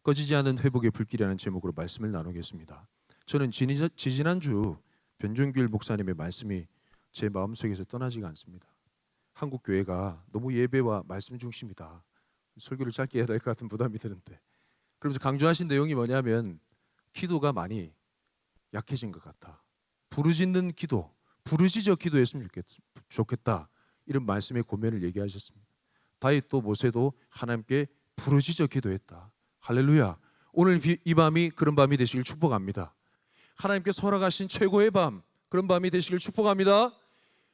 꺼지지 않는 회복의 불길이라는 제목으로 말씀을 나누겠습니다. 저는 지지난주 변종길 목사님의 말씀이 제 마음속에서 떠나지가 않습니다. 한국 교회가 너무 예배와 말씀 중심이다. 설교를 짧게 해야 될 것 같은 부담이 드는데, 그러면서 강조하신 내용이 뭐냐면 기도가 많이 약해진 것 같아. 부르짖는 기도, 부르짖어 기도했으면 좋겠다. 이런 말씀의 고면을 얘기하셨습니다. 다윗도 모세도 하나님께 부르짖어 기도했다. 할렐루야. 오늘 이 밤이 그런 밤이 되시길 축복합니다. 하나님께서 허락하신 최고의 밤, 그런 밤이 되시길 축복합니다.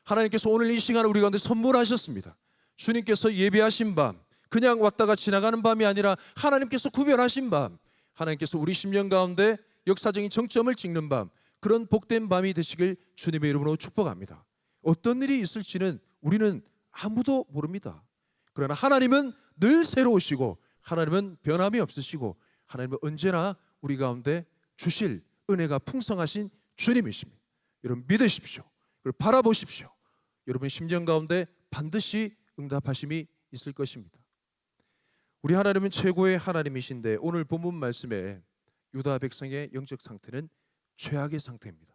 하나님께서 오늘 이 시간을 우리 가운데 선물하셨습니다. 주님께서 예배하신 밤, 그냥 왔다가 지나가는 밤이 아니라 하나님께서 구별하신 밤, 하나님께서 우리 심령 가운데 역사적인 정점을 찍는 밤, 그런 복된 밤이 되시길 주님의 이름으로 축복합니다. 어떤 일이 있을지는 우리는 아무도 모릅니다. 그러나 하나님은 늘 새로우시고, 하나님은 변함이 없으시고, 하나님은 언제나 우리 가운데 주실 은혜가 풍성하신 주님이십니다. 여러분 믿으십시오. 그리고 바라보십시오. 여러분 심령 가운데 반드시 응답하심이 있을 것입니다. 우리 하나님은 최고의 하나님이신데, 오늘 본문 말씀에 유다 백성의 영적 상태는 최악의 상태입니다.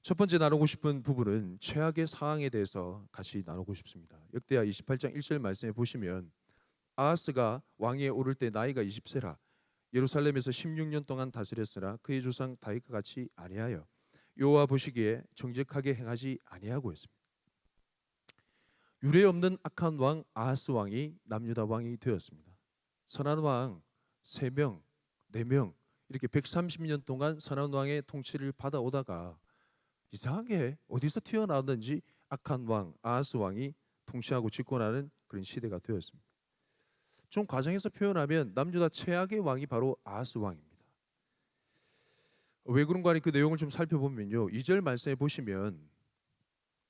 첫 번째 나누고 싶은 부분은 최악의 상황에 대해서 같이 나누고 싶습니다. 역대하 28장 1절 말씀에 보시면, 아하스가 왕위에 오를 때 나이가 20세라 예루살렘에서 16년 동안 다스렸으나 그의 조상 다윗과 같이 아니하여 여호와 보시기에 정직하게 행하지 아니하고 했습니다. 유례 없는 악한 왕 아하스 왕이 남유다 왕이 되었습니다. 선한 왕 3명, 4명 이렇게 130년 동안 선한 왕의 통치를 받아오다가 이상하게 어디서 튀어나왔는지 악한 왕 아하스 왕이 통치하고 집권하는 그런 시대가 되었습니다. 좀 과정에서 표현하면 남유다 최악의 왕이 바로 아하스 왕입니다. 왜 그런가 하니 그 내용을 좀 살펴보면요, 2절 말씀에 보시면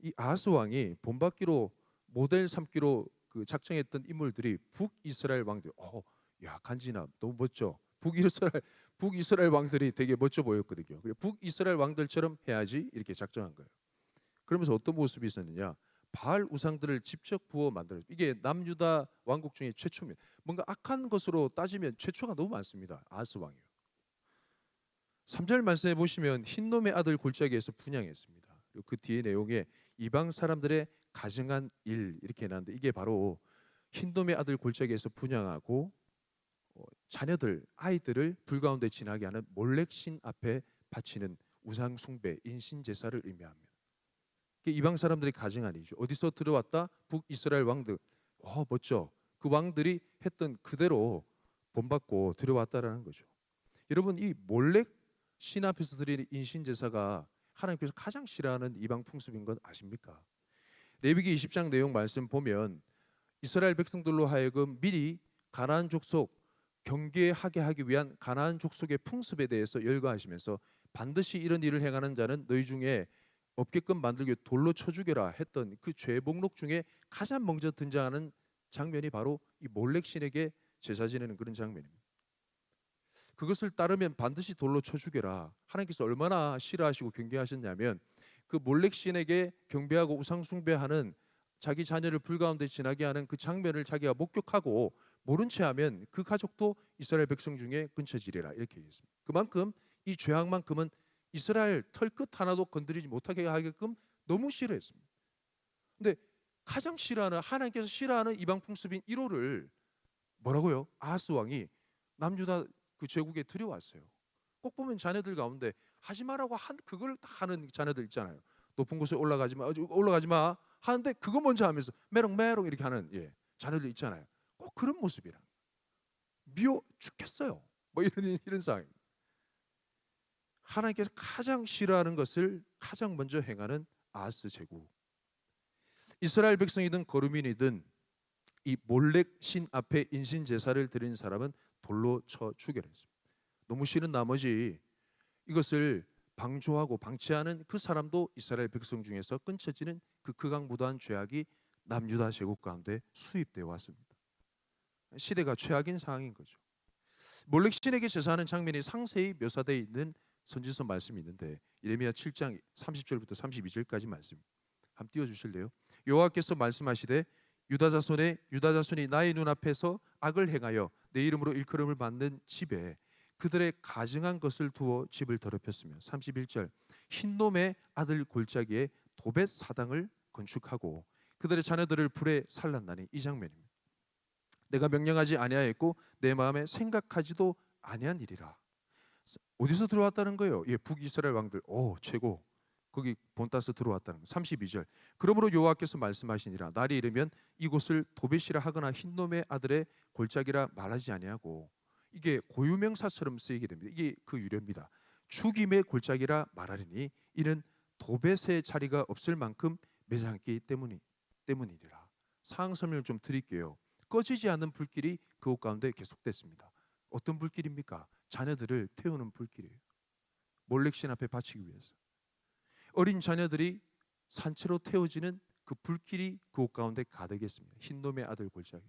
이 아하스 왕이 본받기로 모델 삼기로 그 작정했던 인물들이 북이스라엘 왕들. 야 간지나 너무 멋져. 북이스라엘 왕들이 되게 멋져 보였거든요. 북이스라엘 왕들처럼 해야지 이렇게 작정한 거예요. 그러면서 어떤 모습이 있었느냐? 바알 우상들을 직접 부어 만들어. 이게 남유다 왕국 중에 최초입니다. 뭔가 악한 것으로 따지면 최초가 너무 많습니다. 아하스 왕이요. 3절 말씀해 보시면 흰놈의 아들 골짜기에서 분향했습니다. 그리고 그 뒤에 내용에 이방 사람들의 가증한 일 이렇게 해놨는데, 이게 바로 흰놈의 아들 골짜기에서 분향하고 자녀들, 아이들을 불 가운데 지나게 하는 몰렉신 앞에 바치는 우상 숭배, 인신 제사를 의미합니다. 이방 사람들이 가증한 일이죠. 어디서 들어왔다? 북이스라엘 왕들. 멋져. 그 왕들이 했던 그대로 본받고 들어왔다라는 거죠. 여러분, 이 몰렉 신 앞에서 드리는 인신 제사가 하나님께서 가장 싫어하는 이방 풍습인 것 아십니까? 레위기 20장 내용 말씀 보면 이스라엘 백성들로 하여금 미리 가나안 족속 경계하게 하기 위한 가나안 족속의 풍습에 대해서 열거하시면서, 반드시 이런 일을 행하는 자는 너희 중에 없게끔 만들기 위해 돌로 쳐 죽여라 했던 그 죄 목록 중에 가장 먼저 등장하는 장면이 바로 이 몰렉 신에게 제사 지내는 그런 장면입니다. 그것을 따르면 반드시 돌로 쳐 죽여라. 하나님께서 얼마나 싫어하시고 경계하셨냐면, 그 몰렉 신에게 경배하고 우상 숭배하는 자기 자녀를 불 가운데 지나게 하는 그 장면을 자기가 목격하고 모른 채 하면 그 가족도 이스라엘 백성 중에 근처지리라 이렇게 얘기했습니다. 그만큼 이 죄악만큼은 이스라엘 털끝 하나도 건드리지 못하게 하게끔 너무 싫어했습니다. 근데 가장 싫어하는, 하나님께서 싫어하는 이방 풍습인 1호를 뭐라고요? 아하스 왕이 남유다 그 제국에 들여왔어요. 꼭 보면 자녀들 가운데 하지 마라고 한 그걸 하는 자녀들 있잖아요. 높은 곳에 올라가지 마 하는데 그거 먼저 하면서 메롱메롱 이렇게 하는 자녀들 있잖아요. 꼭 그런 모습이라. 미워 죽겠어요. 뭐 이런 상황입니다. 하나님께서 가장 싫어하는 것을 가장 먼저 행하는 아하스 제국. 이스라엘 백성이든 거류민이든 이 몰렉 신 앞에 인신 제사를 드린 사람은 돌로 쳐 죽여라 했습니다. 너무 싫은 나머지 이것을 방조하고 방치하는 그 사람도 이스라엘 백성 중에서 끊쳐지는 그 극악무도한 죄악이 남유다 제국 가운데 수입되어 왔습니다. 시대가 최악인 상황인 거죠. 몰렉 신에게 제사하는 장면이 상세히 묘사되어 있는 선지서 말씀이 있는데, 예레미야 7장 30절부터 32절까지 말씀 한번 띄워주실래요? 여호와께서 말씀하시되 유다 자손이 나의 눈앞에서 악을 행하여 내 이름으로 일컬음을 받는 집에 그들의 가증한 것을 두어 집을 더럽혔으며 31절 흰놈의 아들 골짜기에 도벳 사당을 건축하고 그들의 자녀들을 불에 살랐나니 이 장면입니다. 내가 명령하지 아니하였고 내 마음에 생각하지도 아니한 일이라. 어디서 들어왔다는 거예요? 예, 북이스라엘 왕들. 오, 최고. 거기 본따서 들어왔다는 거. 32절. 그러므로 여호와께서 말씀하시니라. 날이 이르면 이곳을 도벳이라 하거나 흰놈의 아들의 골짜기라 말하지 아니하고, 이게 고유명사처럼 쓰이게 됩니다. 이게 그 유래입니다. 죽임의 골짜기라 말하리니 이는 도벳의 자리가 없을 만큼 매장했기 때문이니라. 상황 설명을 좀 드릴게요. 꺼지지 않는 불길이 그곳 가운데 계속됐습니다. 어떤 불길입니까? 자녀들을 태우는 불길이에요. 몰렉신 앞에 바치기 위해서. 어린 자녀들이 산채로 태워지는 그 불길이 그곳 가운데 가득했습니다. 흰놈의 아들 골짜기.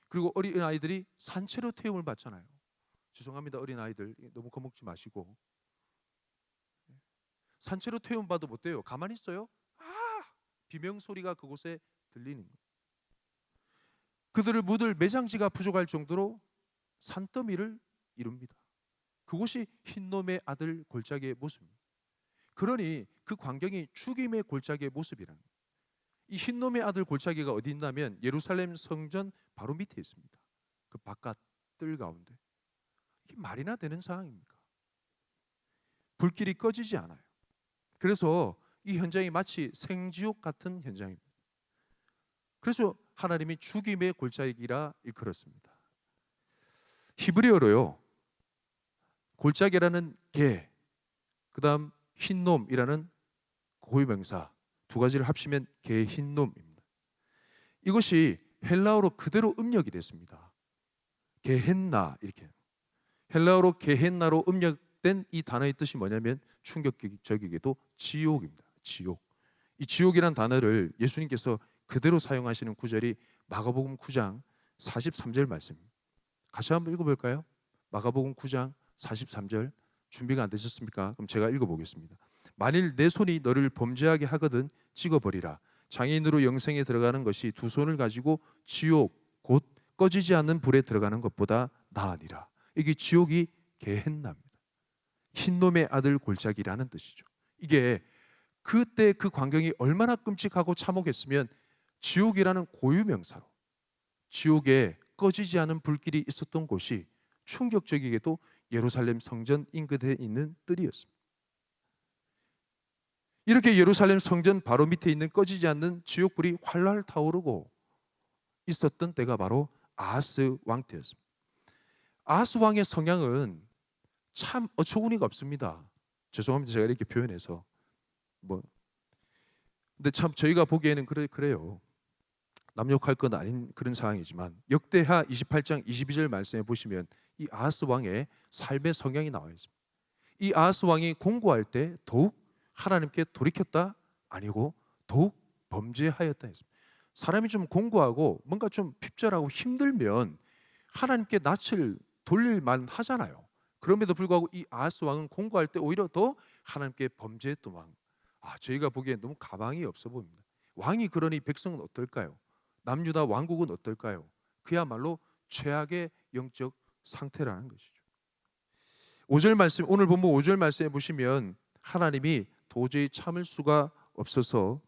그리고 어린 아이들이 산채로 태움을 받잖아요. 죄송합니다, 어린 아이들 너무 겁먹지 마시고. 산채로 태움 받도 못 돼요. 가만히 있어요. 비명 소리가 그곳에 들리는 거예요. 그들을 묻을 매장지가 부족할 정도로 산더미를 이룹니다. 그곳이 흰놈의 아들 골짜기의 모습입니다. 그러니 그 광경이 죽임의 골짜기의 모습이라는 거예요. 이 흰놈의 아들 골짜기가 어디 있냐면 예루살렘 성전 바로 밑에 있습니다. 그 바깥 뜰 가운데. 이게 말이나 되는 상황입니까? 불길이 꺼지지 않아요. 그래서 이 현장이 마치 생지옥 같은 현장입니다. 그래서 하나님이 죽임의 골짜기라 일컬었습니다. 히브리어로요, 골짜기라는 개, 그 다음 흰놈이라는 고유명사 두 가지를 합치면 개 흰놈입니다. 이것이 헬라어로 그대로 음력이 됐습니다. 게헨나, 이렇게. 헬라어로 게헨나로 음력된 이 단어의 뜻이 뭐냐면 충격적이게도 지옥입니다. 지옥. 이 지옥이란 단어를 예수님께서 그대로 사용하시는 구절이 마가복음 9장 43절 말씀입니다. 같이 한번 읽어볼까요? 마가복음 9장 43절. 준비가 안 되셨습니까? 그럼 제가 읽어보겠습니다. 만일 내 손이 너를 범죄하게 하거든 찍어버리라. 장애인으로 영생에 들어가는 것이 두 손을 가지고 지옥 곧 꺼지지 않는 불에 들어가는 것보다 나으니라. 이게 지옥이 게헨나입니다. 흰놈의 아들 골짜기라는 뜻이죠. 이게 그때 그 광경이 얼마나 끔찍하고 참혹했으면 지옥이라는 고유명사로 지옥에 꺼지지 않은 불길이 있었던 곳이 충격적이게도 예루살렘 성전 인근에 있는 뜰이었습니다. 이렇게 예루살렘 성전 바로 밑에 있는 꺼지지 않는 지옥불이 활활 타오르고 있었던 때가 바로 아하스 왕 때였습니다. 아하스 왕의 성향은 참 어처구니가 없습니다. 죄송합니다, 제가 이렇게 표현해서. 근데 참 저희가 보기에는 그래요. 남욕할 건 아닌 그런 상황이지만 역대하 28장 22절 말씀에 보시면 이 아하스 왕의 삶의 성향이 나와 있습니다. 이 아하스 왕이 공고할 때 더욱 하나님께 돌이켰다? 아니고 더욱 범죄하였다 했습니다. 사람이 좀 공고하고 뭔가 좀 핍절하고 힘들면 하나님께 낯을 돌릴 만 하잖아요. 그럼에도 불구하고 이 아하스 왕은 공고할 때 오히려 더 하나님께 범죄했던 왕. 저희가 보기엔 너무 가망이 없어 보입니다. 왕이 그러니 백성은 어떨까요? 남유다 왕국은 어떨까요? 그야말로 최악의 영적 상태라는 것이죠. 5절 말씀, 오늘 본문 5절 말씀에 보시면 하나님이 도저히 참을 수가 없어서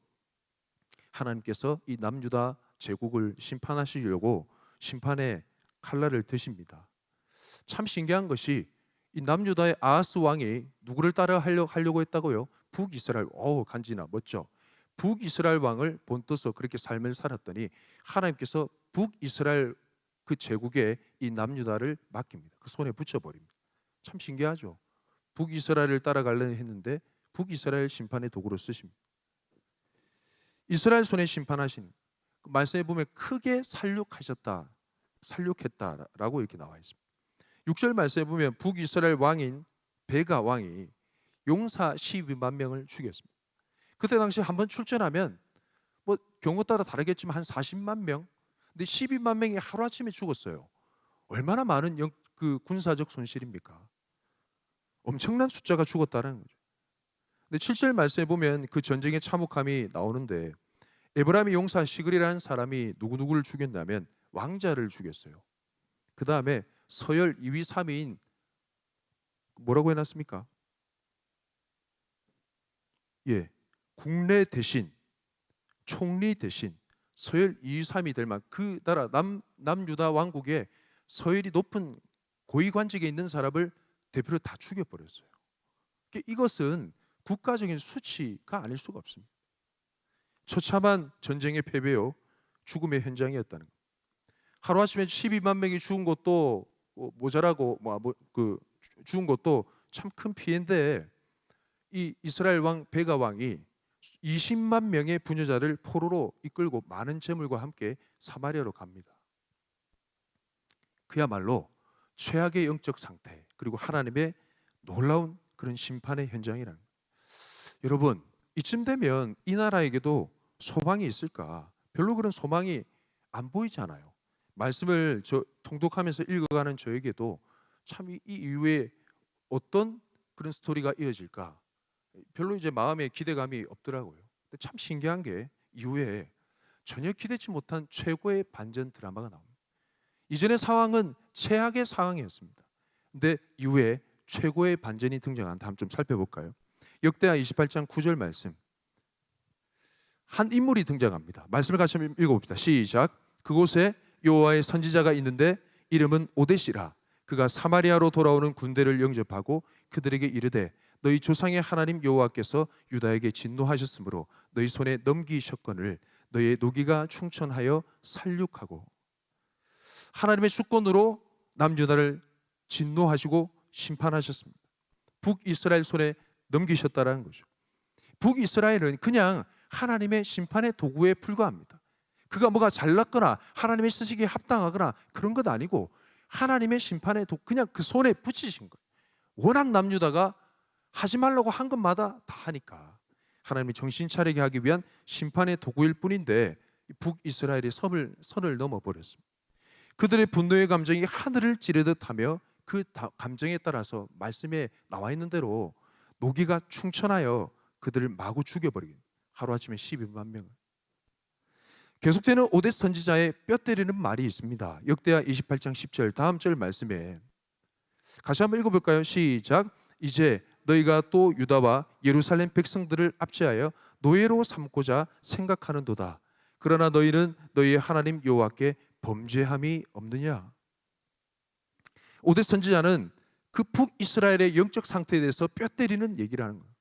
하나님께서 이 남유다 제국을 심판하시려고 심판의 칼날을 드십니다. 참 신기한 것이 이 남유다의 아하스 왕이 누구를 따라 하려고 했다고요? 북이스라엘. 간지나 멋져. 북이스라엘 왕을 본떠서 그렇게 삶을 살았더니 하나님께서 북이스라엘 그 제국에 이 남유다를 맡깁니다. 그 손에 붙여버립니다. 참 신기하죠. 북이스라엘을 따라가려고 했는데 북이스라엘 심판의 도구로 쓰십니다. 이스라엘 손에 심판하신 그 말씀에 보면 크게 살육했다라고 이렇게 나와 있습니다. 6절 말씀에 보면 북이스라엘 왕인 베가 왕이 용사 12만 명을 죽였습니다. 그때 당시 한번 출전하면 경우 따라 다르겠지만 한 40만 명, 근데 12만 명이 하루아침에 죽었어요. 얼마나 많은 그 군사적 손실입니까? 엄청난 숫자가 죽었다는 거죠. 근데 7절 말씀에 보면 그 전쟁의 참혹함이 나오는데 에브라임의 용사 시글이라는 사람이 누구누구를 죽였냐면 왕자를 죽였어요. 그 다음에 서열 2위 3위인 뭐라고 해놨습니까? 예, 국내 대신, 총리 대신 서열 2위 3위 될 만큼 그 나라 남유다 왕국의 서열이 높은 고위 관직에 있는 사람을 대표로 다 죽여버렸어요. 이것은 국가적인 수치가 아닐 수가 없습니다. 처참한 전쟁의 패배요, 죽음의 현장이었다는 것. 하루아침에 12만 명이 죽은 것도 모자라고 죽은 것도 참 큰 피해인데, 이 이스라엘 왕 베가 왕이 20만 명의 부녀자를 포로로 이끌고 많은 재물과 함께 사마리아로 갑니다. 그야말로 최악의 영적 상태, 그리고 하나님의 놀라운 그런 심판의 현장이라는 거예요. 여러분, 이쯤 되면 이 나라에게도 소망이 있을까? 별로 그런 소망이 안 보이잖아요. 말씀을 통독하면서 읽어가는 저에게도 참 이 이후에 어떤 그런 스토리가 이어질까? 별로 이제 마음에 기대감이 없더라고요. 근데 참 신기한 게 이후에 전혀 기대치 못한 최고의 반전 드라마가 나옵니다. 이전의 상황은 최악의 상황이었습니다. 근데 이후에 최고의 반전이 등장한다. 한번 좀 살펴볼까요? 역대하 28장 9절 말씀. 한 인물이 등장합니다. 말씀을 같이 한번 읽어봅시다. 시작. 그곳에 여호와의 선지자가 있는데 이름은 오뎃이라. 그가 사마리아로 돌아오는 군대를 영접하고 그들에게 이르되 너희 조상의 하나님 여호와께서 유다에게 진노하셨으므로 너희 손에 넘기셨거늘 너희의 노기가 충천하여 살육하고. 하나님의 주권으로 남유다를 진노하시고 심판하셨습니다. 북이스라엘 손에 넘기셨다라는 거죠. 북이스라엘은 그냥 하나님의 심판의 도구에 불과합니다. 그가 뭐가 잘났거나 하나님의 쓰시기에 합당하거나 그런 것 아니고 하나님의 심판의 도구, 그냥 그 손에 붙이신 거예요. 워낙 남유다가 하지 말라고 한 것마다 다 하니까 하나님이 정신 차리게 하기 위한 심판의 도구일 뿐인데 북이스라엘이 선을 넘어버렸습니다. 그들의 분노의 감정이 하늘을 찌르듯 하며 그 감정에 따라서 말씀에 나와 있는 대로 노기가 충천하여 그들을 마구 죽여버리게, 하루아침에 12만 명을. 계속되는 오뎃 선지자의 뼈 때리는 말이 있습니다. 역대하 28장 10절 다음 절 말씀에 같이 한번 읽어볼까요? 시작. 이제 너희가 또 유다와 예루살렘 백성들을 압제하여 노예로 삼고자 생각하는도다. 그러나 너희는 너희의 하나님 여호와께 범죄함이 없느냐? 오뎃 선지자는 그 북이스라엘의 영적 상태에 대해서 뼈 때리는 얘기를 하는 거예요.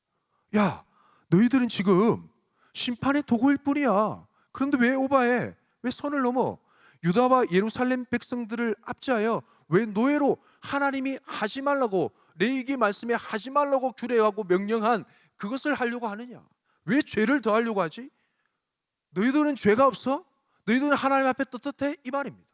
야, 너희들은 지금 심판의 도구일 뿐이야. 그런데 왜 오바해? 왜 선을 넘어? 유다와 예루살렘 백성들을 압제하여 왜 노예로, 하나님이 하지 말라고, 레위기 말씀에 하지 말라고 규례하고 명령한 그것을 하려고 하느냐? 왜 죄를 더하려고 하지? 너희들은 죄가 없어? 너희들은 하나님 앞에 떳떳해? 이 말입니다.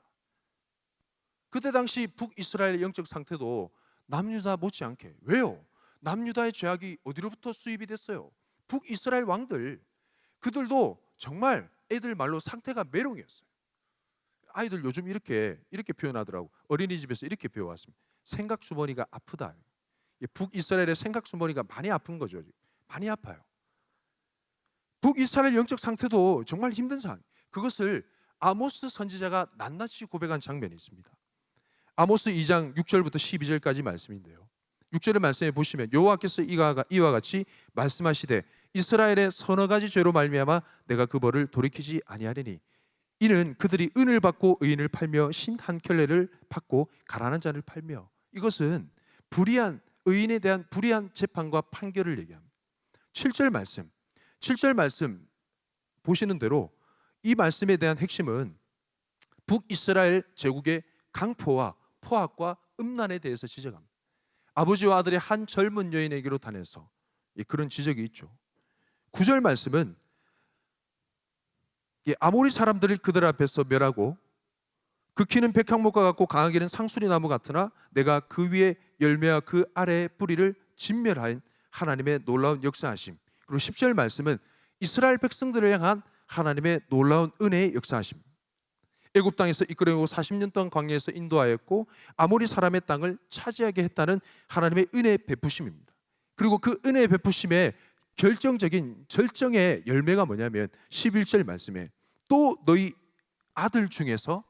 그때 당시 북이스라엘의 영적 상태도 남유다 못지않게. 왜요? 남유다의 죄악이 어디로부터 수입이 됐어요? 북이스라엘 왕들, 그들도 정말 애들 말로 상태가 메롱이었어요. 아이들 요즘 이렇게 표현하더라고. 어린이집에서 이렇게 배워왔습니다. 생각 주머니가 아프다. 북이스라엘의 생각 주머니가 많이 아픈 거죠. 많이 아파요. 북이스라엘 영적 상태도 정말 힘든 상황. 그것을 아모스 선지자가 낱낱이 고백한 장면이 있습니다. 아모스 2장 6절부터 12절까지 말씀인데요. 6절의 말씀에 보시면 여호와께서 이와 같이 말씀하시되 이스라엘의 서너 가지 죄로 말미암아 내가 그 벌을 돌이키지 아니하리니 이는 그들이 은을 받고 의인을 팔며 신 한 켤레를 받고 가난한 자를 팔며. 이것은 불의한 의인에 대한 불의한 재판과 판결을 얘기합니다. 7절 말씀 보시는 대로 이 말씀에 대한 핵심은 북이스라엘 제국의 강포와 포악과 음란에 대해서 지적합니다. 아버지와 아들의 한 젊은 여인에게로 다녀서 그런 지적이 있죠. 9절 말씀은 아모리 사람들을 그들 앞에서 멸하고 그 키는 백향목과 같고 강하기는 상수리 나무 같으나 내가 그 위에 열매와 그 아래의 뿌리를 진멸한 하나님의 놀라운 역사하심. 그리고 10절 말씀은 이스라엘 백성들을 향한 하나님의 놀라운 은혜의 역사하심. 애굽 땅에서 이끌어내고 40년 동안 광야에서 인도하였고 아모리 사람의 땅을 차지하게 했다는 하나님의 은혜의 베푸심입니다. 그리고 그 은혜의 베푸심에 결정적인 절정의 열매가 뭐냐면 11절 말씀에 또 너희 아들 중에서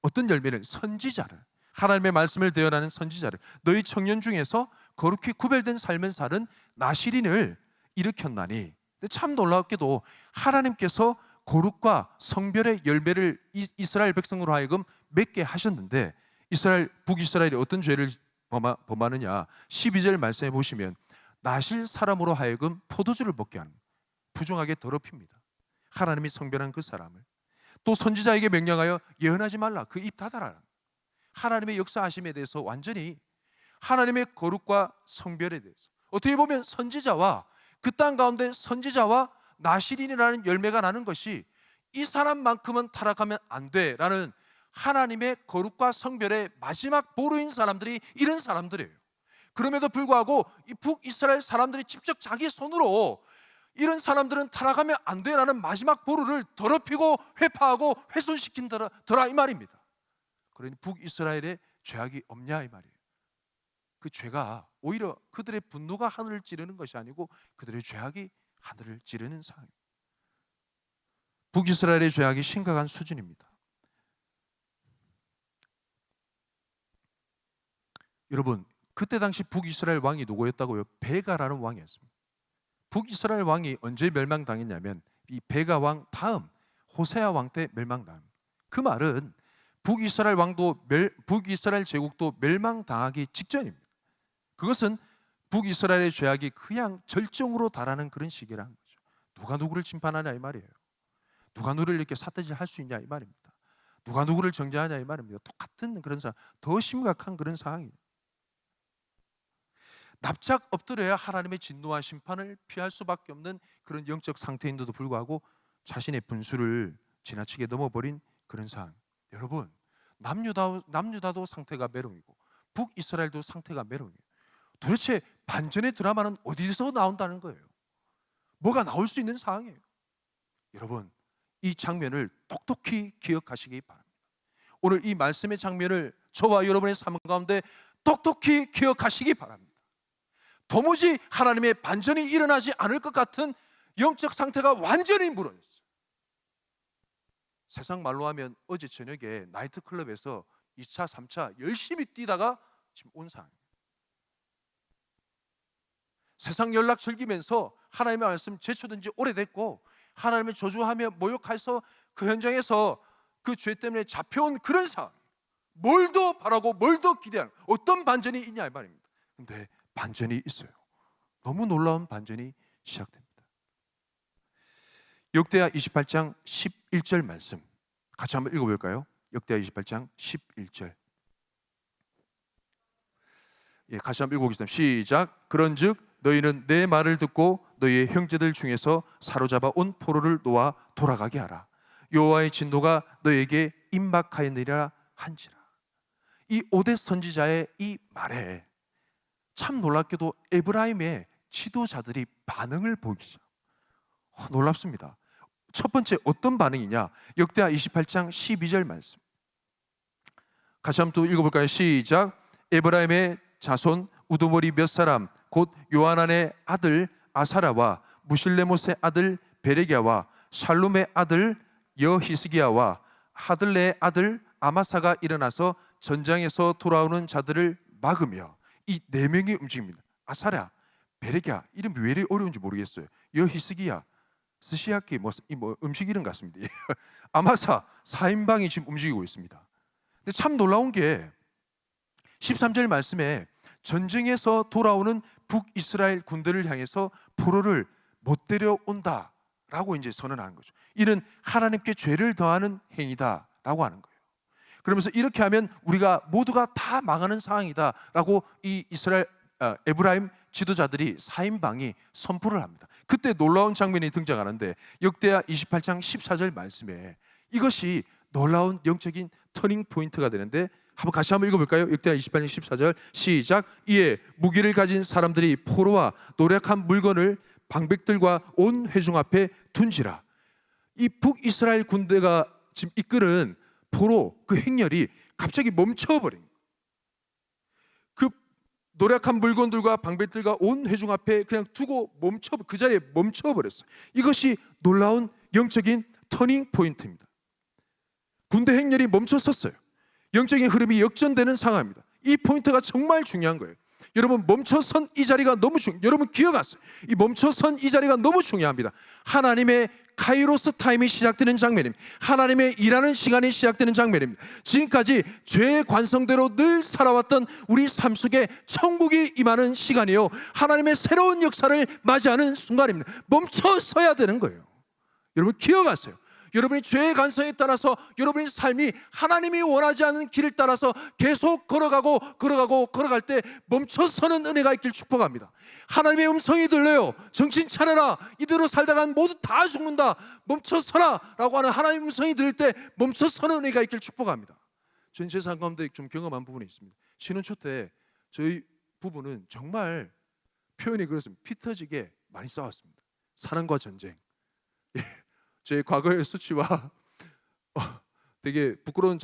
어떤 열매는 선지자를, 하나님의 말씀을 대언하는 선지자를, 너희 청년 중에서 거룩히 구별된 삶을 사는 나시린을 일으켰나니. 참 놀랍게도 하나님께서 거룩과 성별의 열매를 이스라엘 백성으로 하여금 맺게 하셨는데, 북이스라엘이 어떤 죄를 범하느냐, 12절 말씀해 보시면 나실 사람으로 하여금 포도주를 먹게 하는, 부정하게 더럽힙니다. 하나님이 성별한 그 사람을. 또 선지자에게 명령하여 예언하지 말라, 그 입 닫아라. 하나님의 역사하심에 대해서 완전히, 하나님의 거룩과 성별에 대해서, 어떻게 보면 선지자와 그 땅 가운데 선지자와 나실인이라는 열매가 나는 것이 이 사람만큼은 타락하면 안 돼라는 하나님의 거룩과 성별의 마지막 보루인 사람들이 이런 사람들이에요. 그럼에도 불구하고 이 북이스라엘 사람들이 직접 자기 손으로 이런 사람들은 타락하면 안 돼라는 마지막 보루를 더럽히고 회파하고 훼손시킨더라 이 말입니다. 그러니 북이스라엘에 죄악이 없냐 이 말이에요. 그 죄가 오히려 그들의 분노가 하늘을 찌르는 것이 아니고 그들의 죄악이 하늘을 찌르는 상황입니다. 북이스라엘의 죄악이 심각한 수준입니다. 여러분, 그때 당시 북이스라엘 왕이 누구였다고요? 베가라는 왕이었습니다. 북이스라엘 왕이 언제 멸망당했냐면 이 베가 왕 다음 호세아 왕 때 멸망당합니다. 그 말은 북이스라엘 제국도 멸망당하기 직전입니다. 그것은 북이스라엘의 죄악이 그냥 절정으로 달하는 그런 시기라는 거죠. 누가 누구를 심판하냐 이 말이에요. 누가 누구를 이렇게 삿대질할 수 있냐 이 말입니다. 누가 누구를 정죄하냐 이 말입니다. 똑같은 그런 상황, 더 심각한 그런 상황이에요. 납작 엎드려야 하나님의 진노와 심판을 피할 수밖에 없는 그런 영적 상태인데도 불구하고 자신의 분수를 지나치게 넘어버린 그런 상황. 여러분, 남유다도 상태가 메롱이고 북이스라엘도 상태가 메롱이에요. 도대체 반전의 드라마는 어디서 나온다는 거예요? 뭐가 나올 수 있는 상황이에요? 여러분, 이 장면을 똑똑히 기억하시기 바랍니다. 오늘 이 말씀의 장면을 저와 여러분의 삶 가운데 똑똑히 기억하시기 바랍니다. 도무지 하나님의 반전이 일어나지 않을 것 같은 영적 상태가 완전히 무너졌어요. 세상 말로 하면 어제 저녁에 나이트클럽에서 2차, 3차 열심히 뛰다가 지금 온 상황입니다. 세상 연락 즐기면서 하나님의 말씀 제쳐둔 지 오래됐고 하나님을 저주하며 모욕해서 그 현장에서 그 죄 때문에 잡혀온 그런 상황. 뭘 더 바라고 뭘 더 기대하는, 어떤 반전이 있냐 이 말입니다. 근데 반전이 있어요. 너무 놀라운 반전이 시작됩니다. 역대하 28장 11절 말씀 같이 한번 읽어볼까요? 역대하 28장 11절. 같이 한번 읽어보겠습니다. 시작. 그런즉 너희는 내 말을 듣고 너희의 형제들 중에서 사로잡아 온 포로를 놓아 돌아가게 하라. 여호와의 진노가 너희에게 임박하였느니라 한지라. 이 오뎃 선지자의 이 말에 참 놀랍게도 에브라임의 지도자들이 반응을 보이죠. 놀랍습니다. 첫 번째 어떤 반응이냐? 역대하 28장 12절 말씀 같이 한번 또 읽어볼까요? 시작. 에브라임의 자손 우두머리 몇 사람 곧 요하난의 아들 아사라와 무실레못의 아들 베레기야와 샬룸의 아들 여히스기야와 하들레의 아들 아마사가 일어나서 전장에서 돌아오는 자들을 막으며, 이 네 명이 움직입니다. 아사라, 베레기야, 이름이 왜 이리 어려운지 모르겠어요. 여히스기야, 스시야키 뭐 음식 이름 같습니다. 아마사 4인방이 지금 움직이고 있습니다. 근데 참 놀라운 게 13절 말씀에 전쟁에서 돌아오는 북이스라엘 군대를 향해서 포로를 못 데려온다 라고 이제 선언하는 거죠. 이는 하나님께 죄를 더하는 행위다라고 하는 거예요. 그러면서 이렇게 하면 우리가 모두가 다 망하는 상황이다 라고 이 에브라임 지도자들이 4인방이 선포를 합니다. 그때 놀라운 장면이 등장하는데 역대하 28장 14절 말씀에 이것이 놀라운 영적인 터닝 포인트가 되는데 같이 한번 읽어볼까요? 역대하 28장 14절 시작. 이에 무기를 가진 사람들이 포로와 노력한 물건을 방백들과 온 회중 앞에 둔지라. 이 북이스라엘 군대가 지금 이끄는 포로 그 행렬이 갑자기 멈춰버린 거예요. 그 노략한 물건들과 방백들과 온 회중 앞에 그냥 두고 그 자리에 멈춰버렸어요. 이것이 놀라운 영적인 터닝 포인트입니다. 군대 행렬이 멈춰섰어요. 영적인 흐름이 역전되는 상황입니다. 이 포인트가 정말 중요한 거예요. 여러분, 멈춰선 이 자리가 너무 여러분 기억하세요. 이 멈춰선 이 자리가 너무 중요합니다. 하나님의 카이로스 타임이 시작되는 장면입니다. 하나님의 일하는 시간이 시작되는 장면입니다. 지금까지 죄의 관성대로 늘 살아왔던 우리 삶 속에 천국이 임하는 시간이요, 하나님의 새로운 역사를 맞이하는 순간입니다. 멈춰서야 되는 거예요. 여러분 기억하세요. 여러분이 죄의 관성에 따라서 여러분의 삶이 하나님이 원하지 않는 길을 따라서 계속 걸어갈 때 멈춰서는 은혜가 있길 축복합니다. 하나님의 음성이 들려요. 정신 차려라, 이대로 살다간 모두 다 죽는다, 멈춰서라 라고 하는 하나님의 음성이 들릴 때 멈춰서는 은혜가 있길 축복합니다. 저는 제 삶 가운데 좀 경험한 부분이 있습니다. 신혼초 때 저희 부부는 정말 표현이 그렇습니다. 피 터지게 많이 싸웠습니다. 사랑과 전쟁. 제 과거의 수치와 되게 부끄러운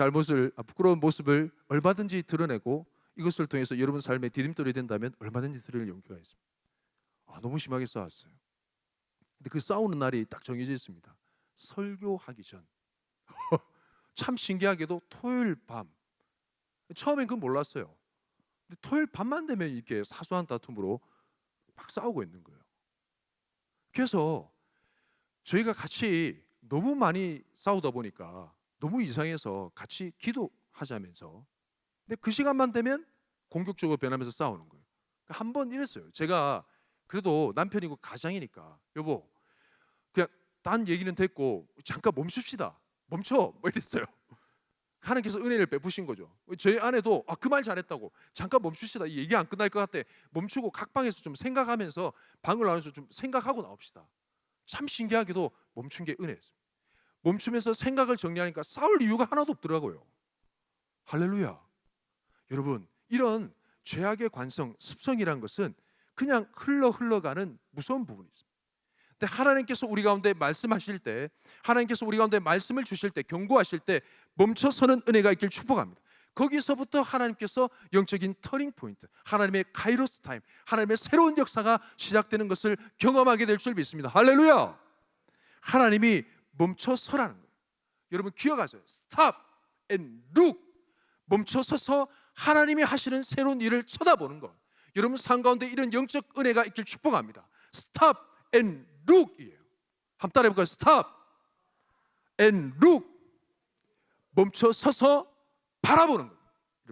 모습을 얼마든지 드러내고 이것을 통해서 여러분 삶의 디딤돌이 된다면 얼마든지 드러낼 용기가 있습니다. 너무 심하게 싸웠어요. 근데 그 싸우는 날이 딱 정해져 있습니다. 설교하기 전. 참 신기하게도 토요일 밤. 처음엔 그건 몰랐어요. 근데 토요일 밤만 되면 이렇게 사소한 다툼으로 막 싸우고 있는 거예요. 그래서 저희가 같이 너무 많이 싸우다 보니까 너무 이상해서 같이 기도하자면서, 근데 그 시간만 되면 공격적으로 변하면서 싸우는 거예요. 한 번 이랬어요. 제가 그래도 남편이고 가장이니까, 여보 그냥 딴 얘기는 됐고 잠깐 멈춥시다, 멈춰, 뭐 이랬어요. 하나님께서 은혜를 베푸신 거죠. 저희 아내도 그 말 잘했다고, 잠깐 멈춥시다, 이 얘기 안 끝날 것 같아, 멈추고 각 방에서 좀 생각하면서, 방을 나와서 좀 생각하고 나옵시다. 참 신기하게도 멈춘 게 은혜였습니다. 멈추면서 생각을 정리하니까 싸울 이유가 하나도 없더라고요. 할렐루야. 여러분, 이런 죄악의 관성, 습성이란 것은 그냥 흘러가는 무서운 부분이 있습니다. 근데 하나님께서 우리 가운데 말씀하실 때, 하나님께서 우리 가운데 말씀을 주실 때, 경고하실 때 멈춰서는 은혜가 있길 축복합니다. 거기서부터 하나님께서 영적인 터닝 포인트, 하나님의 카이로스 타임, 하나님의 새로운 역사가 시작되는 것을 경험하게 될 줄 믿습니다. 할렐루야. 하나님이 멈춰서라는 거예요. 여러분 기억하세요. Stop and look. 멈춰서서 하나님이 하시는 새로운 일을 쳐다보는 것. 여러분 삶 가운데 이런 영적 은혜가 있길 축복합니다. Stop and look이에요. 한번 따라해 볼까요? Stop and look. 멈춰서서 바라보는 거예요.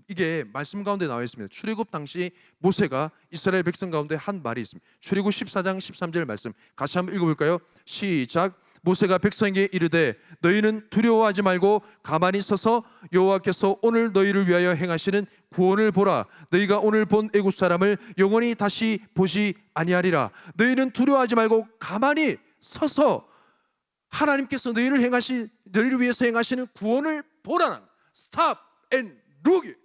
이게 말씀 가운데 나와 있습니다. 출애굽 당시 모세가 이스라엘 백성 가운데 한 말이 있습니다. 출애굽 14장 13절 말씀 같이 한번 읽어볼까요? 시작. 모세가 백성에게 이르되 너희는 두려워하지 말고 가만히 서서 여호와께서 오늘 너희를 위하여 행하시는 구원을 보라. 너희가 오늘 본 애굽 사람을 영원히 다시 보지 아니하리라. 너희는 두려워하지 말고 가만히 서서 하나님께서 너희를 위해서 행하시는 구원을 보라는, Stop and look.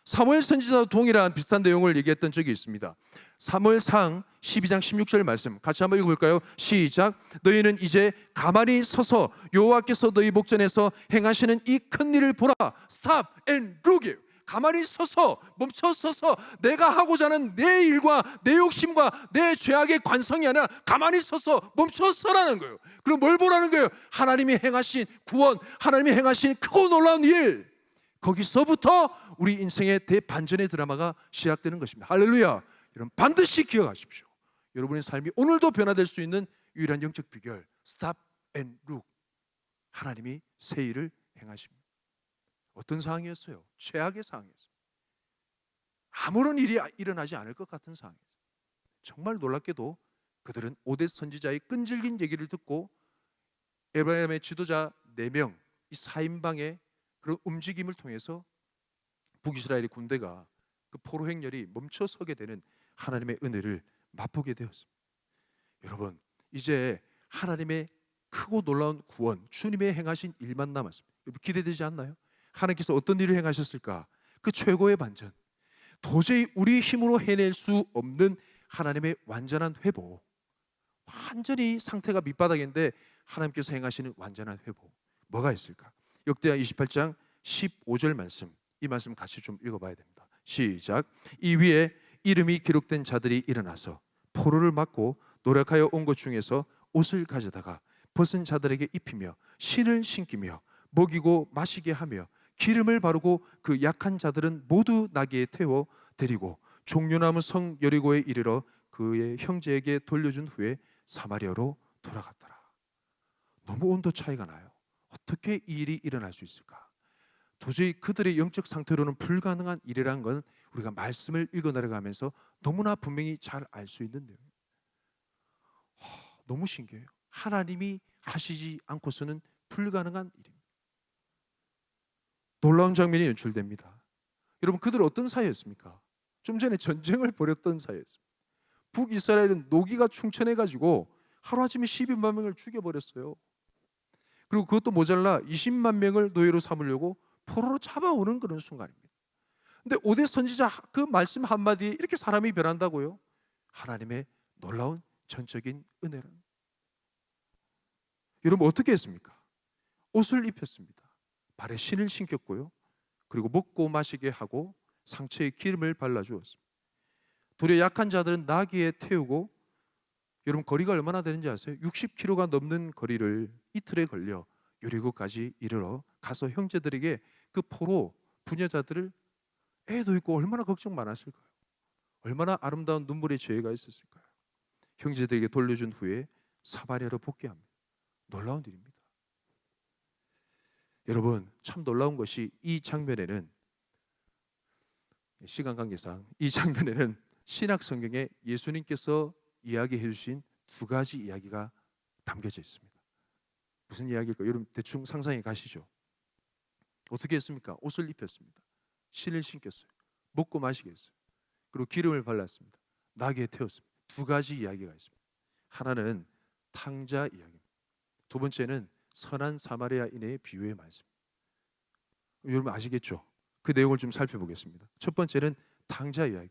사무엘 선지자도 동일한 비슷한 내용을 얘기했던 적이 있습니다. 사무엘상 12장 16절 말씀 같이 한번 읽어볼까요? 시작. 너희는 이제 가만히 서서 여호와께서 너희 목전에서 행하시는 이 큰 일을 보라. Stop and look. 가만히 서서, 멈춰 서서 내가 하고자 하는 내 일과 내 욕심과 내 죄악의 관성이 아니라 가만히 서서 멈춰 서라는 거예요. 그럼 뭘 보라는 거예요? 하나님이 행하신 구원, 하나님이 행하신 크고 놀라운 일. 거기서부터 우리 인생의 대반전의 드라마가 시작되는 것입니다. 할렐루야. 여러분 반드시 기억하십시오. 여러분의 삶이 오늘도 변화될 수 있는 유일한 영적 비결, Stop and look. 하나님이 새 일을 행하십니다. 어떤 상황이었어요? 최악의 상황이었어요. 아무런 일이 일어나지 않을 것 같은 상황이었어요. 정말 놀랍게도 그들은 오뎃 선지자의 끈질긴 얘기를 듣고 에브라임의 지도자 4명, 이 4인방의 그런 움직임을 통해서 북이스라엘의 군대가 그 포로 행렬이 멈춰서게 되는 하나님의 은혜를 맛보게 되었습니다. 여러분 이제 하나님의 크고 놀라운 구원, 주님의 행하신 일만 남았습니다. 여러분 기대되지 않나요? 하나님께서 어떤 일을 행하셨을까? 그 최고의 반전, 도저히 우리 힘으로 해낼 수 없는 하나님의 완전한 회복. 완전히 상태가 밑바닥인데 하나님께서 행하시는 완전한 회복, 뭐가 있을까? 역대하 28장 15절 말씀, 이 말씀 같이 좀 읽어봐야 됩니다. 시작. 이 위에 이름이 기록된 자들이 일어나서 포로를 막고 노력하여 온 것 중에서 옷을 가져다가 벗은 자들에게 입히며 신을 신기며 먹이고 마시게 하며 기름을 바르고 그 약한 자들은 모두 나귀에 태워 데리고 종려나무 성 여리고에 이르러 그의 형제에게 돌려준 후에 사마리아로 돌아갔더라. 너무 온도 차이가 나요. 어떻게 이 일이 일어날 수 있을까? 도저히 그들의 영적 상태로는 불가능한 일이라는 건 우리가 말씀을 읽어 내려가면서 너무나 분명히 잘 알 수 있는 내용이에요. 너무 신기해요. 하나님이 하시지 않고서는 불가능한 일입니다. 놀라운 장면이 연출됩니다. 여러분, 그들은 어떤 사이였습니까? 좀 전에 전쟁을 벌였던 사이였습니다. 북이스라엘은 노기가 충천해가지고 하루아침에 12만 명을 죽여버렸어요. 그리고 그것도 모자라 20만 명을 노예로 삼으려고 포로로 잡아오는 그런 순간입니다. 근데 오대 선지자 그 말씀 한마디에 이렇게 사람이 변한다고요? 하나님의 놀라운 전적인 은혜는. 여러분, 어떻게 했습니까? 옷을 입혔습니다. 발에 신을 신겼고요. 그리고 먹고 마시게 하고 상처에 기름을 발라주었습니다. 도리어 약한 자들은 나귀에 태우고, 여러분 거리가 얼마나 되는지 아세요? 60km가 넘는 거리를 이틀에 걸려 여리고까지 이르러 가서 형제들에게 그 포로 부녀자들을, 애도 있고 얼마나 걱정 많았을까요? 얼마나 아름다운 눈물의 죄가 있었을까요? 형제들에게 돌려준 후에 사마리아로 복귀합니다. 놀라운 일입니다. 여러분, 참 놀라운 것이 이 장면에는, 시간 관계상 이 장면에는 신약 성경에 예수님께서 이야기해 주신 두 가지 이야기가 담겨져 있습니다. 무슨 이야기일까요? 여러분 대충 상상해 가시죠. 어떻게 했습니까? 옷을 입혔습니다. 신을 신겼어요. 먹고 마시게 했어요. 그리고 기름을 발랐습니다. 나귀에 태웠습니다. 두 가지 이야기가 있습니다. 하나는 탕자 이야기입니다. 두 번째는 선한 사마리아인의 비유의 말씀. 여러분 아시겠죠? 그 내용을 좀 살펴보겠습니다. 첫 번째는 탕자 이야기.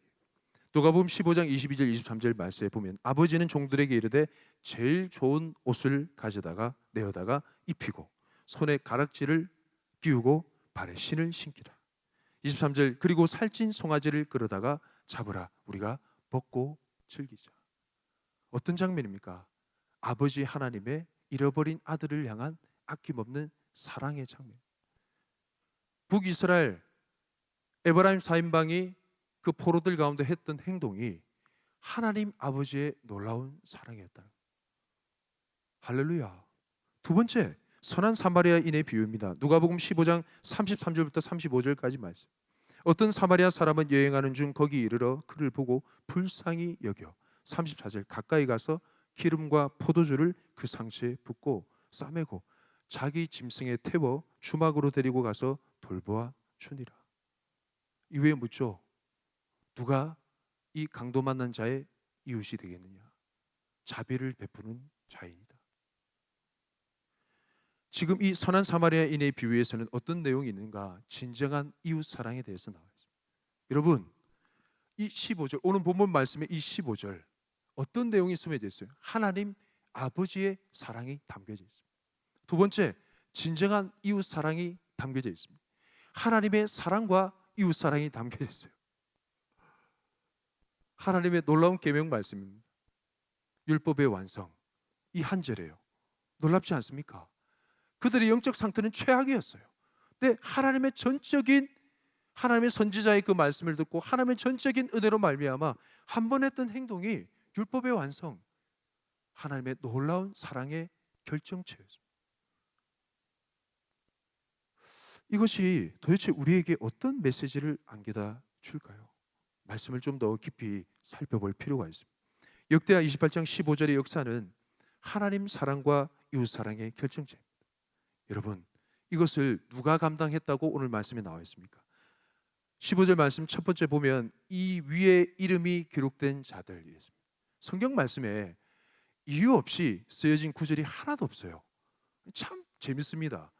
누가복음 15장 22절 23절 말씀에 보면 아버지는 종들에게 이르되 제일 좋은 옷을 가져다가 내어다가 입히고 손에 가락지를 끼우고 발에 신을 신기라. 23절 그리고 살찐 송아지를 끌어다가 잡으라. 우리가 먹고 즐기자. 어떤 장면입니까? 아버지 하나님의 잃어버린 아들을 향한 아낌없는 사랑의 장면. 북이스라엘 에브라임 4인방이 그 포로들 가운데 했던 행동이 하나님 아버지의 놀라운 사랑이었다. 할렐루야. 두 번째, 선한 사마리아인의 비유입니다. 누가복음 15장 33절부터 35절까지 말씀. 어떤 사마리아 사람은 여행하는 중 거기 이르러 그를 보고 불쌍히 여겨 34절 가까이 가서 기름과 포도주를 그 상처에 붓고 싸매고 자기 짐승에 태워 주막으로 데리고 가서 돌보아 주니라. 이후에 묻죠. 누가 이 강도 만난 자의 이웃이 되겠느냐? 자비를 베푸는 자이니다. 지금 이 선한 사마리아인의 비유에서는 어떤 내용이 있는가? 진정한 이웃 사랑에 대해서 나와 있습니다. 여러분, 이 15절, 오늘 본문 말씀의 이 15절 어떤 내용이 숨겨져 있어요? 하나님 아버지의 사랑이 담겨져 있습니다. 두 번째, 진정한 이웃 사랑이 담겨져 있습니다. 하나님의 사랑과 이웃 사랑이 담겨져 있어요. 하나님의 놀라운 계명 말씀입니다. 율법의 완성, 이 한 절이에요. 놀랍지 않습니까? 그들의 영적 상태는 최악이었어요. 근데 하나님의 전적인, 하나님의 선지자의 그 말씀을 듣고 하나님의 전적인 은혜로 말미암아 한 번 했던 행동이 율법의 완성, 하나님의 놀라운 사랑의 결정체였습니다. 이것이 도대체 우리에게 어떤 메시지를 안겨다 줄까요? 말씀을 좀 더 깊이 살펴볼 필요가 있습니다. 역대하 28장 15절의 역사는 하나님 사랑과 이웃 사랑의 결정체입니다. 여러분, 이것을 누가 감당했다고 오늘 말씀에 나와 있습니까? 15절 말씀 첫 번째 보면 이 위에 이름이 기록된 자들 이랬습니다. 성경 말씀에 이유 없이 쓰여진 구절이 하나도 없어요. 참 재밌습니다.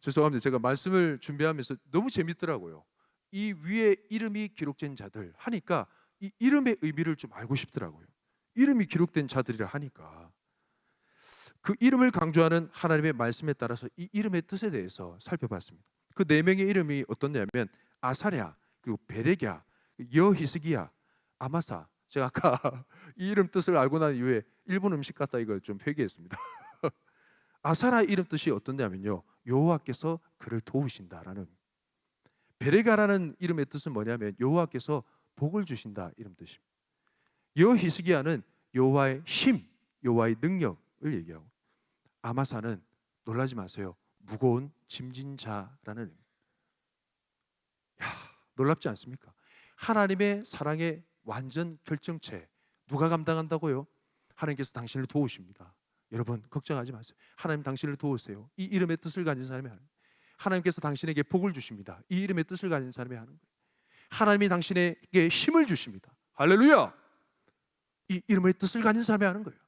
죄송합니다. 제가 말씀을 준비하면서 너무 재밌더라고요. 이 위에 이름이 기록된 자들 하니까 이 이름의 의미를 좀 알고 싶더라고요. 이름이 기록된 자들이라 하니까 그 이름을 강조하는 하나님의 말씀에 따라서 이 이름의 뜻에 대해서 살펴봤습니다. 그 네 명의 이름이 어떻냐면 아사랴, 그리고 베레갸, 여히스기야, 아마사. 제가 아까 이 이름 뜻을 알고 난 이후에 일본 음식 같다 이걸 좀 회개했습니다. 아사라 이름 뜻이 어떠냐면요, 여호와께서 그를 도우신다라는. 베레가라는 이름의 뜻은 뭐냐면 여호와께서 복을 주신다 이름 뜻입니다. 여히스기야는 여호와의 힘, 여호와의 능력을 얘기하고, 아마사는 놀라지 마세요, 무거운 짐진 자라는 의미. 야, 놀랍지 않습니까? 하나님의 사랑의 완전 결정체, 누가 감당한다고요? 하나님께서 당신을 도우십니다. 여러분 걱정하지 마세요. 하나님 당신을 도우세요. 이 이름의 뜻을 가진 사람이 하는 거예요. 하나님께서 당신에게 복을 주십니다. 이 이름의 뜻을 가진 사람이 하는 거예요. 하나님이 당신에게 힘을 주십니다. 할렐루야! 이 이름의 뜻을 가진 사람이 하는 거예요.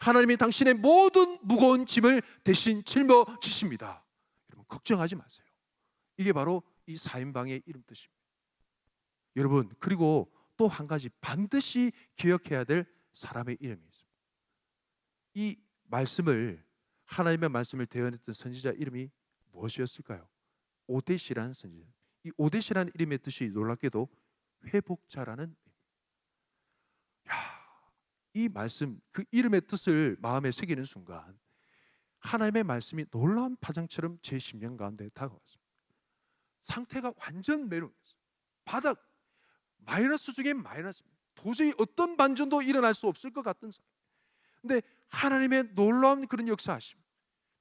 하나님이 당신의 모든 무거운 짐을 대신 짊어지십니다. 여러분 걱정하지 마세요. 이게 바로 이 4인방의 이름 뜻입니다. 여러분, 그리고 또 한 가지 반드시 기억해야 될 사람의 이름이 있습니다. 이 말씀을, 하나님의 말씀을 대언했던 선지자 이름이 무엇이었을까요? 오데시라는 선지자. 이 오데시라는 이름의 뜻이 놀랍게도 회복자라는 의미입니다. 이 말씀, 그 이름의 뜻을 마음에 새기는 순간 하나님의 말씀이 놀라운 파장처럼 제 심령 가운데 다가왔습니다. 상태가 완전 메롱이었어요. 바닥, 마이너스 중에 마이너스입니다. 도저히 어떤 반전도 일어날 수 없을 것 같은 상태. 근데 하나님의 놀라운 그런 역사하심,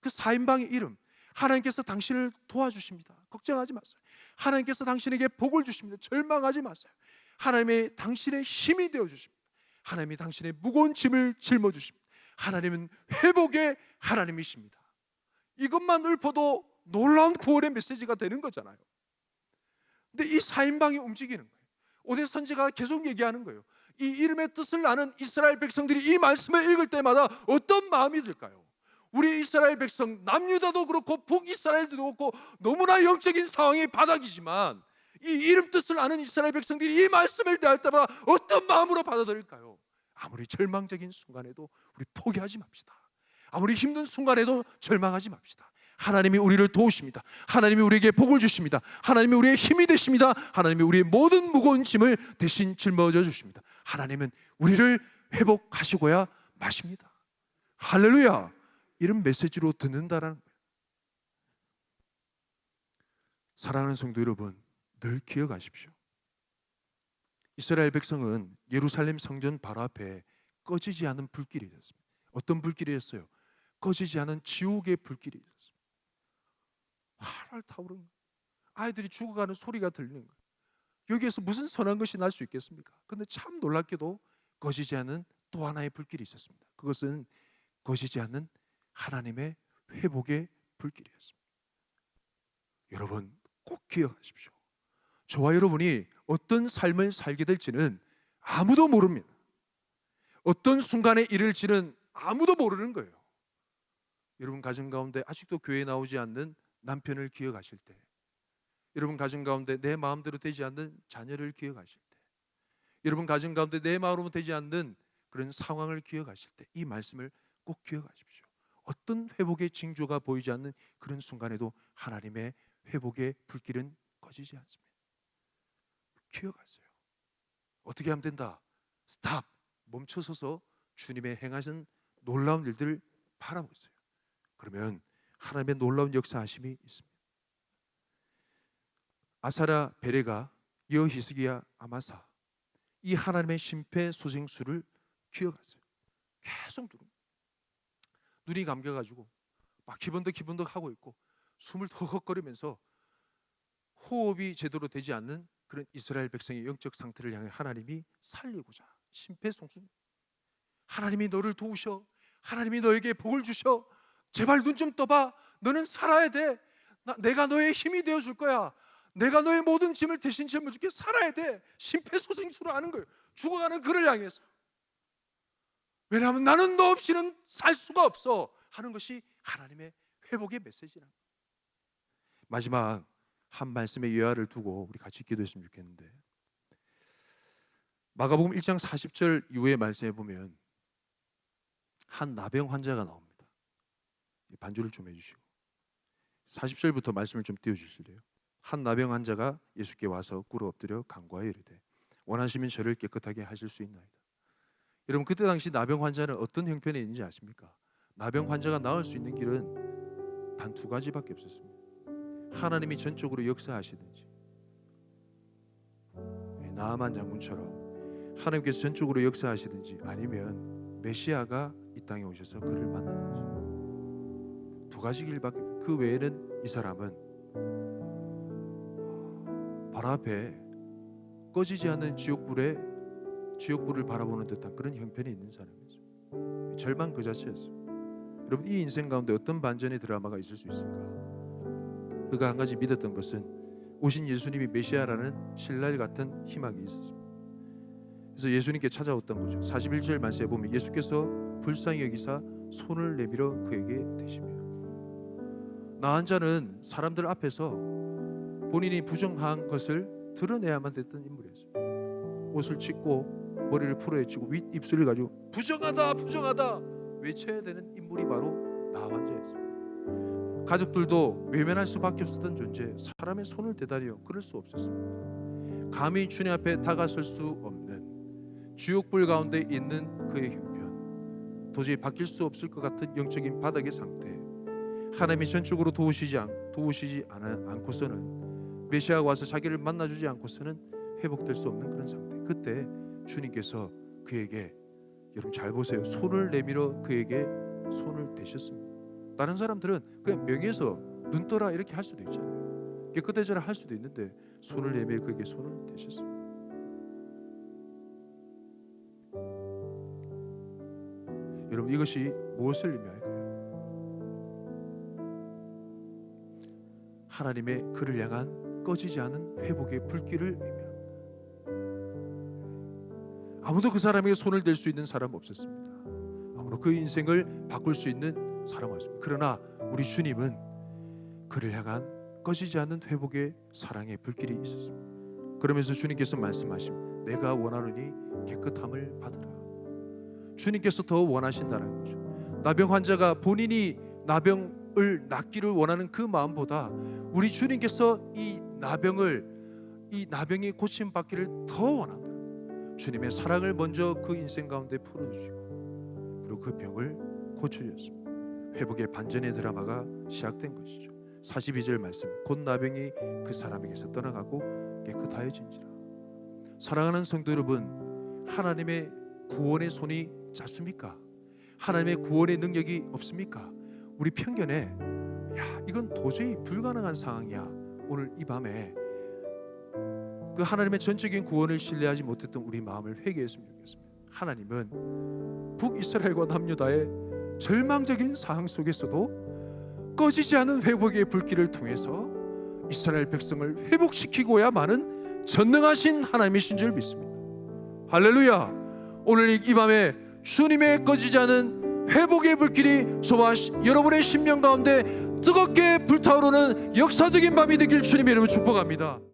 그 4인방의 이름, 하나님께서 당신을 도와주십니다. 걱정하지 마세요. 하나님께서 당신에게 복을 주십니다. 절망하지 마세요. 하나님의 당신의 힘이 되어주십니다. 하나님이 당신의 무거운 짐을 짊어주십니다. 하나님은 회복의 하나님이십니다. 이것만 읊어도 놀라운 구원의 메시지가 되는 거잖아요. 근데 이 4인방이 움직이는 거예요. 오대 선지자가 계속 얘기하는 거예요. 이 이름의 뜻을 아는 이스라엘 백성들이 이 말씀을 읽을 때마다 어떤 마음이 들까요? 우리 이스라엘 백성, 남유다도 그렇고 북이스라엘도 그렇고 너무나 영적인 상황이 바닥이지만 이 이름 뜻을 아는 이스라엘 백성들이 이 말씀을 대할 때마다 어떤 마음으로 받아들일까요? 아무리 절망적인 순간에도 우리 포기하지 맙시다. 아무리 힘든 순간에도 절망하지 맙시다. 하나님이 우리를 도우십니다. 하나님이 우리에게 복을 주십니다. 하나님이 우리의 힘이 되십니다. 하나님이 우리의 모든 무거운 짐을 대신 짊어져 주십니다. 하나님은 우리를 회복하시고야 마십니다. 할렐루야! 이런 메시지로 듣는다라는 거예요. 사랑하는 성도 여러분, 늘 기억하십시오. 이스라엘 백성은 예루살렘 성전 바로 앞에 꺼지지 않은 불길이 있었습니다. 어떤 불길이었어요? 꺼지지 않은 지옥의 불길이 있었습니다. 활활 타오르는 거예요. 아이들이 죽어가는 소리가 들리는 거예요. 여기에서 무슨 선한 것이 날 수 있겠습니까? 그런데 참 놀랍게도 꺼지지 않은 또 하나의 불길이 있었습니다. 그것은 꺼지지 않는 하나님의 회복의 불길이었습니다. 여러분 꼭 기억하십시오. 저와 여러분이 어떤 삶을 살게 될지는 아무도 모릅니다. 어떤 순간에 이를지는 아무도 모르는 거예요. 여러분 가정 가운데 아직도 교회에 나오지 않는 남편을 기억하실 때, 여러분 가정 가운데 내 마음대로 되지 않는 자녀를 기억하실 때, 여러분 가정 가운데 내 마음으로 되지 않는 그런 상황을 기억하실 때 이 말씀을 꼭 기억하십시오. 어떤 회복의 징조가 보이지 않는 그런 순간에도 하나님의 회복의 불길은 꺼지지 않습니다. 기억하세요. 어떻게 하면 된다? 스탑! 멈춰서서 주님의 행하신 놀라운 일들을 바라보세요. 그러면 하나님의 놀라운 역사하심이 있습니다. 아사라, 베레가, 여히스기야, 아마사, 이 하나님의 심폐소생술을 기억하세요. 계속 눈이 감겨가지고 막 기본덕 하고 있고 숨을 턱턱거리면서 호흡이 제대로 되지 않는 그런 이스라엘 백성의 영적 상태를 향해 하나님이 살리고자 심폐소생, 하나님이 너를 도우셔, 하나님이 너에게 복을 주셔, 제발 눈 좀 떠봐, 너는 살아야 돼, 내가 너의 힘이 되어줄 거야, 내가 너의 모든 짐을 대신 짊어줄게, 살아야 돼. 심폐소생술을 하는 거예요. 죽어가는 그를 향해서. 왜냐하면 나는 너 없이는 살 수가 없어 하는 것이 하나님의 회복의 메시지라는 거예요. 마지막 한 말씀의 예화를 두고 우리 같이 기도했으면 좋겠는데, 마가복음 1장 40절 이후의 말씀에 보면 한 나병 환자가 나옵니다. 반주를 좀 해주시고 40절부터 말씀을 좀 띄워주실래요? 한 나병 환자가 예수께 와서 꿇어 엎드려 간구하여 이르되 원하시면 저를 깨끗하게 하실 수 있나이다. 여러분, 그때 당시 나병 환자는 어떤 형편에 있는지 아십니까? 나병 환자가 나을 수 있는 길은 단 두 가지밖에 없었습니다. 하나님이 전적으로 역사하시든지, 나아만 장군처럼 하나님께서 전적으로 역사하시든지, 아니면 메시아가 이 땅에 오셔서 그를 만나든지, 두 가지 길밖에 없어요. 그 외에는 이 사람은 바로 앞에 꺼지지 않는 지옥불을 바라보는 듯한 그런 형편이 있는 사람이죠. 절망 그 자체였어요. 여러분, 이 인생 가운데 어떤 반전의 드라마가 있을 수 있을까? 그가 한 가지 믿었던 것은 오신 예수님이 메시아라는 신랄 같은 희망이 있었습니다. 그래서 예수님께 찾아왔던 거죠. 41절 말씀에 보면 예수께서 불쌍히 여기사 손을 내밀어 그에게 대시며, 나한 자는 사람들 앞에서 본인이 부정한 것을 드러내야만 됐던 인물이었어요. 옷을 찢고 머리를 풀어헤치고 윗입술을 가지고 부정하다 부정하다 외쳐야 되는 인물이 바로 나 환자였어요. 가족들도 외면할 수밖에 없었던 존재, 사람의 손을 대다리요 그럴 수 없었습니다. 감히 주님 앞에 다가설 수 없는 지옥불 가운데 있는 그의 형편, 도저히 바뀔 수 없을 것 같은 영적인 바닥의 상태, 하나님이 전적으로 도우시지 않고서는, 메시아가 와서 자기를 만나주지 않고서는 회복될 수 없는 그런 상태. 그때 주님께서 그에게, 여러분 잘 보세요, 손을 내밀어 그에게 손을 대셨습니다. 다른 사람들은 그냥 명예에서 눈 떠라 이렇게 할 수도 있잖아요. 깨끗해져라 할 수도 있는데 손을 내밀어 그에게 손을 대셨습니다. 여러분, 이것이 무엇을 의미할까요? 하나님의 그를 향한 꺼지지 않은 회복의 불길을 의미합니다. 아무도 그 사람에게 손을 댈 수 있는 사람 없었습니다. 아무도 그 인생을 바꿀 수 있는 사람 없습니다. 그러나 우리 주님은 그를 향한 꺼지지 않는 회복의 사랑의 불길이 있었습니다. 그러면서 주님께서 말씀하십니다. 내가 원하노니 깨끗함을 받으라. 주님께서 더 원하신다는 거죠. 나병 환자가 본인이 나병을 낫기를 원하는 그 마음보다 우리 주님께서 이 나병이 고침받기를 더 원한다. 주님의 사랑을 먼저 그 인생 가운데 풀어주시고, 그리고 그 병을 고쳐주셨습니다. 회복의 반전의 드라마가 시작된 것이죠. 42절 말씀, 곧 나병이 그 사람에게서 떠나가고 깨끗하여진지라. 사랑하는 성도 여러분, 하나님의 구원의 손이 짧습니까? 하나님의 구원의 능력이 없습니까? 우리 편견에 이건 도저히 불가능한 상황이야, 오늘 이 밤에 그 하나님의 전적인 구원을 신뢰하지 못했던 우리 마음을 회개했으면 좋겠습니다. 하나님은 북이스라엘과 남유다의 절망적인 상황 속에서도 꺼지지 않은 회복의 불길을 통해서 이스라엘 백성을 회복시키고야만은 전능하신 하나님이신 줄 믿습니다. 할렐루야. 오늘 이 밤에 주님의 꺼지지 않은 회복의 불길이 저와 여러분의 심령 가운데 뜨겁게 불타오르는 역사적인 밤이 되길 주님의 이름으로 축복합니다.